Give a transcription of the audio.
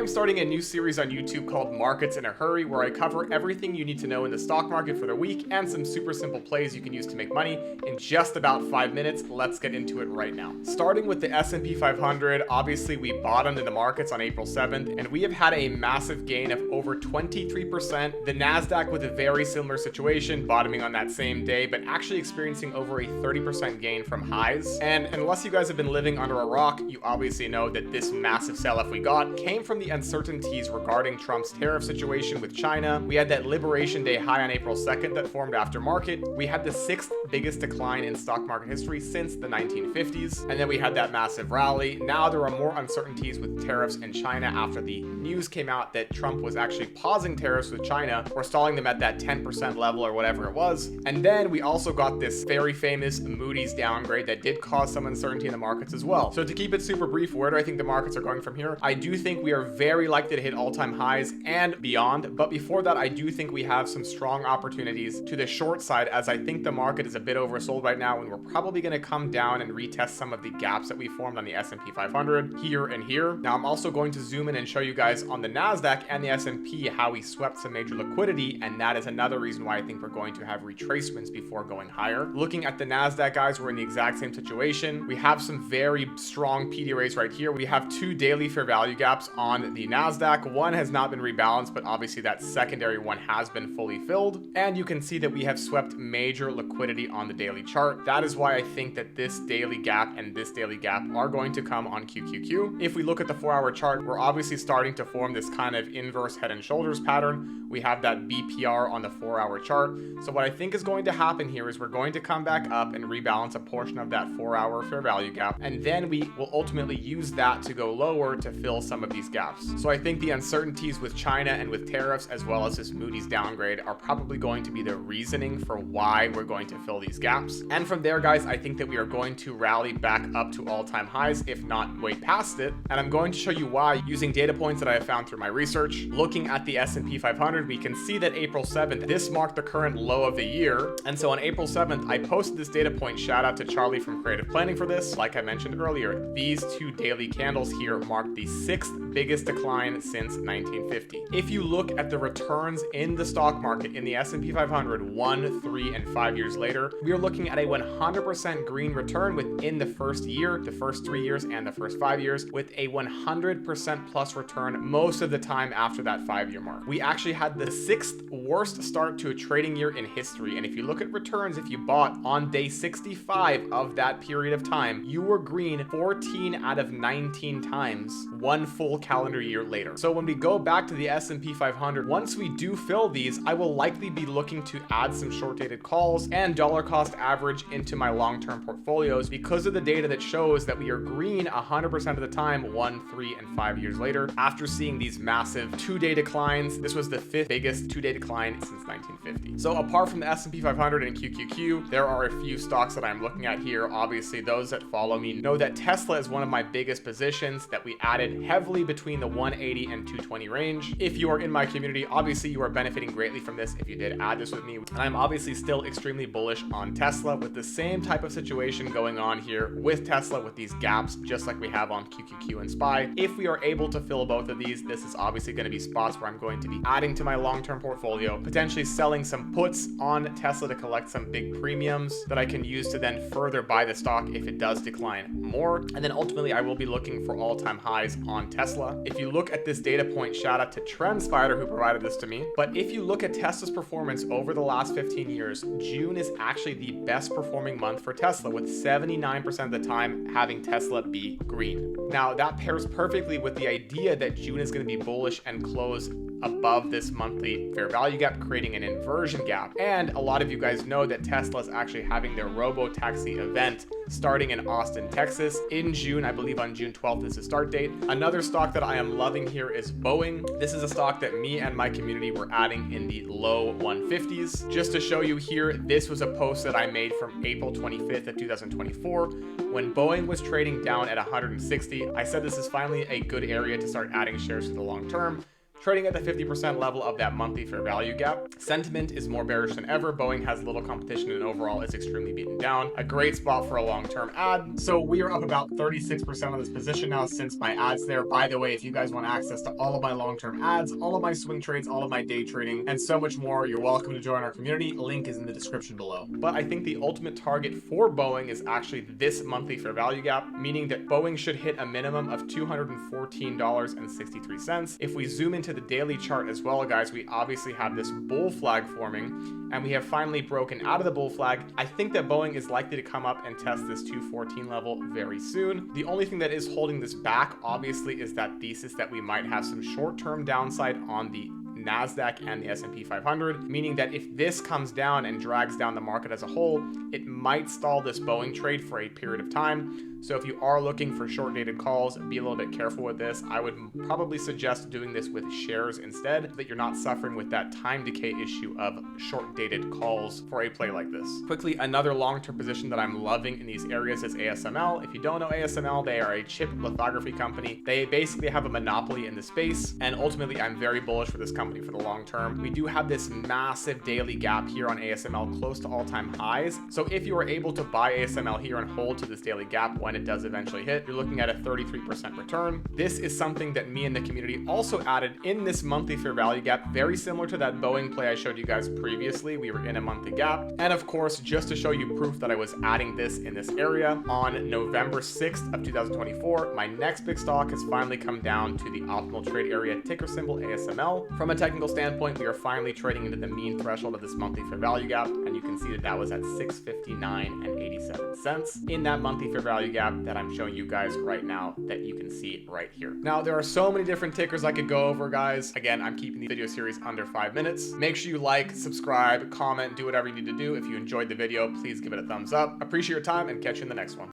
am starting a new series on YouTube called Markets in a Hurry, where I cover everything you need to know in the stock market for the week and some super simple plays you can use to make money in just about 5 minutes. Let's get into it right now. Starting with the S&P 500, obviously we bottomed in the markets on April 7th, and we have had a massive gain of over 23%. The NASDAQ with a very similar situation, bottoming on that same day, but actually experiencing over a 30% gain from highs. And unless you guys have been living under a rock, you obviously know that this massive sell-off we got came from the uncertainties regarding Trump's tariff situation with China. We had that Liberation Day high on April 2nd that formed after market. We had the 6th biggest decline in stock market history since the 1950s. And then we had that massive rally. Now there are more uncertainties with tariffs in China after the news came out that Trump was actually pausing tariffs with China or stalling them at that 10% level or whatever it was. And then we also got this very famous Moody's downgrade that did cause some uncertainty in the markets as well. So to keep it super brief, where do I think the markets are going from here? I do think we are very likely to hit all-time highs and beyond. But before that, I do think we have some strong opportunities to the short side, as I think the market is a bit oversold right now, and we're probably going to come down and retest some of the gaps that we formed on the S&P 500 here and here. Now, I'm also going to zoom in and show you guys on the NASDAQ and the S&P how we swept some major liquidity, and that is another reason why I think we're going to have retracements before going higher. Looking at the NASDAQ, guys, we're in the exact same situation. We have some very strong PDRAs right here. We have two daily fair value gaps on the NASDAQ. One has not been rebalanced, but obviously that secondary one has been fully filled. And you can see that we have swept major liquidity on the daily chart. That is why I think that this daily gap and this daily gap are going to come on QQQ. If we look at the 4-hour chart, we're obviously starting to form this kind of inverse head and shoulders pattern. We have that BPR on the 4-hour chart. So what I think is going to happen here is we're going to come back up and rebalance a portion of that 4-hour fair value gap. And then we will ultimately use that to go lower to fill some of these gaps. So I think the uncertainties with China and with tariffs, as well as this Moody's downgrade, are probably going to be the reasoning for why we're going to fill these gaps. And from there, guys, I think that we are going to rally back up to all-time highs, if not way past it. And I'm going to show you why using data points that I have found through my research. Looking at the S&P 500, we can see that April 7th, this marked the current low of the year. And so on April 7th, I posted this data point. Shout out to Charlie from Creative Planning for this. Like I mentioned earlier, these two daily candles here marked the 6th biggest decline since 1950. If you look at the returns in the stock market in the S&P 500 1, 3, and 5 years later, we are looking at a 100% green return within the first year, the first 3 years, and the first 5 years, with a 100% plus return most of the time after that 5-year mark. We actually had the 6th worst start to a trading year in history, and if you look at returns, if you bought on day 65 of that period of time, you were green 14 out of 19 times, one full calendar year later. So when we go back to the S&P 500, once we do fill these, I will likely be looking to add some short-dated calls and dollar cost average into my long-term portfolios because of the data that shows that we are green 100% of the time 1, 3, and 5 years later after seeing these massive 2-day declines. This was the 5th biggest 2-day decline since 1950. So apart from the S&P 500 and QQQ, there are a few stocks that I'm looking at here. Obviously, those that follow me know that Tesla is one of my biggest positions that we added heavily between the 180 and 220 range. If you are in my community, obviously you are benefiting greatly from this if you did add this with me. And I'm obviously still extremely bullish on Tesla with the same type of situation going on here with Tesla with these gaps, just like we have on QQQ and SPY. If we are able to fill both of these, this is obviously going to be spots where I'm going to be adding to my long-term portfolio, potentially selling some puts on Tesla to collect some big premiums that I can use to then further buy the stock if it does decline more. And then ultimately I will be looking for all-time highs on Tesla. If you look at this data point, shout out to TrendSpider who provided this to me. But if you look at Tesla's performance over the last 15 years, June is actually the best performing month for Tesla, with 79% of the time having Tesla be green. Now that pairs perfectly with the idea that June is going to be bullish and close above this monthly fair value gap, creating an inversion gap. And a lot of you guys know that Tesla is actually having their robo-taxi event starting in Austin, Texas in June. I believe on June 12th is the start date. Another stock that I am loving here is Boeing. This is a stock that me and my community were adding in the low 150s. Just to show you here, this was a post that I made from April 25th of 2024 when Boeing was trading down at 160. I said this is finally a good area to start adding shares for the long term. trading at the 50% level of that monthly fair value gap. Sentiment is more bearish than ever. Boeing has little competition and overall is extremely beaten down. A great spot for a long-term ad. So we are up about 36% on this position now since my ads there. By the way, if you guys want access to all of my long-term ads, all of my swing trades, all of my day trading, and so much more, you're welcome to join our community. Link is in the description below. But I think the ultimate target for Boeing is actually this monthly fair value gap, meaning that Boeing should hit a minimum of $214.63. If we zoom into the daily chart as well, guys, we obviously have this bull flag forming, and we have finally broken out of the bull flag. I think that Boeing is likely to come up and test this 214 level very soon. The only thing that is holding this back, obviously, is that thesis that we might have some short-term downside on the NASDAQ and the S&P 500, meaning that if this comes down and drags down the market as a whole, it might stall this Boeing trade for a period of time. So if you are looking for short-dated calls, be a little bit careful with this. I would probably suggest doing this with shares instead, so that you're not suffering with that time decay issue of short-dated calls for a play like this. Quickly, another long-term position that I'm loving in these areas is ASML. If you don't know ASML, they are a chip lithography company. They basically have a monopoly in the space, and ultimately I'm very bullish for this company for the long term. We do have this massive daily gap here on ASML close to all-time highs. So if you are able to buy ASML here and hold to this daily gap when it does eventually hit, you're looking at a 33% return. This is something that me and the community also added in this monthly fair value gap, very similar to that Boeing play I showed you guys previously. We were in a monthly gap. And of course, just to show you proof that I was adding this in this area, on November 6th of 2024, my next big stock has finally come down to the optimal trade area, ticker symbol ASML. From a technical standpoint, we are finally trading into the mean threshold of this monthly fair value gap, and you can see that that was at 659.87 cents in that monthly fair value gap that I'm showing you guys right now, that you can see right here. Now, there are so many different tickers I could go over, guys. Again, I'm keeping the video series under 5 minutes. Make sure you like, subscribe, comment, do whatever you need to do. If you enjoyed the video, please give it a thumbs up. Appreciate your time and catch you in the next one.